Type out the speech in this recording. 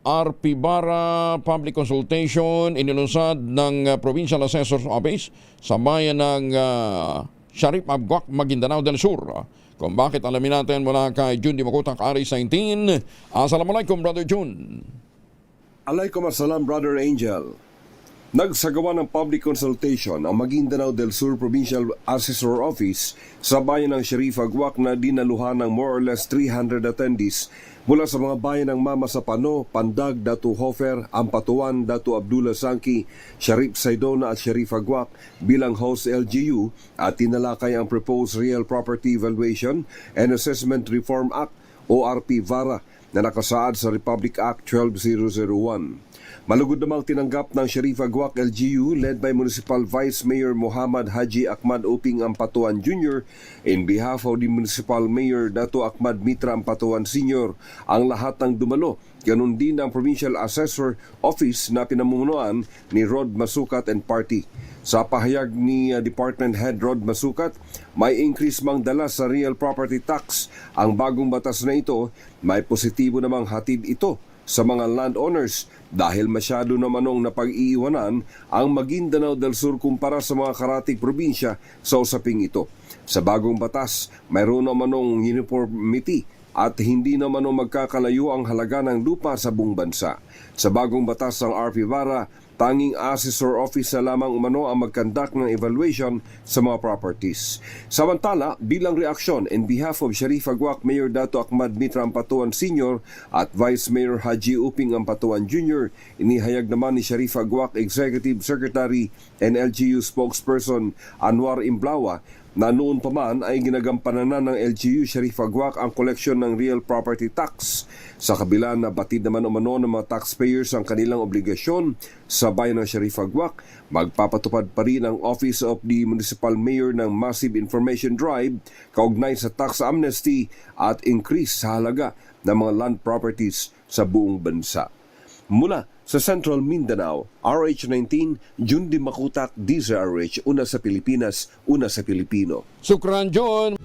RP Bara Public Consultation inilunsad ng Provincial Assessor's Office sa bayan ng Sharif Abguac, Maguindanao del Sur. Kung bakit, alamin natin mula kay Jun Di Makutak, Aris 19. Assalamualaikum, Brother Jun. Alaikum assalam, Brother Angel. Nagsagawa ng public consultation ang Maguindanao del Sur Provincial Assessor Office sa bayan ng Sharif Abguac na dinaluhan ng more or less 300 attendees mula sa mga bayan ng Mama Sapano, Pandag, Datu Hofer, Ampatuan, Datu Abdullah Sangki, Sharif Saidona at Sharif Abguac bilang host LGU at tinalakay ang Proposed Real Property Evaluation and Assessment Reform Act o RP VARA na nakasaad sa Republic Act 12001. Malugod namang tinanggap ng Sharif Abguac LGU led by Municipal Vice Mayor Muhammad Haji Ahmad Uping Ampatuan Jr. in behalf of the Municipal Mayor Dato Ahmad Mitra Ampatuan Sr. ang lahat ng dumalo. Ganun din ang Provincial Assessor Office na pinamumunuan ni Rod Masukat and Party. Sa pahayag ni Department Head Rod Masukat, may increase mang dala sa real property tax. Ang bagong batas na ito, may positibo namang hatid ito sa mga landowners dahil masyado namanong napag-iiwanan ang Maguindanao del Sur kumpara sa mga karatig probinsya sa usaping ito. Sa bagong batas, mayroon namanong uniformity at hindi namanong magkakalayo ang halaga ng lupa sa buong bansa. Sa bagong batas ng RP VARA, tanging assessor office na lamang umano ang magkandak ng evaluation sa mga properties. Samantala, bilang reaksyon in behalf of Sharif Abguac Mayor Dato Ahmad Mitra Ampatuan Sr. at Vice Mayor Haji Uping Ampatuan Jr., inihayag naman ni Sharif Abguac Executive Secretary and LGU Spokesperson Anwar Imblawa na noon pa man ay ginagampanan ng LGU Sharif Abguac ang koleksyon ng real property tax. Sa kabila na batid naman umano ng mga taxpayers ang kanilang obligasyon sa bayan ng Sharif Abguac, magpapatupad pa rin ang Office of the Municipal Mayor ng Massive Information Drive kaugnay sa tax amnesty at increase sa halaga ng mga land properties sa buong bansa. Mula sa Central Mindanao, RH19, Jun Di Makutak, DZRH, una sa Pilipinas, una sa Pilipino. Sukran, Jun.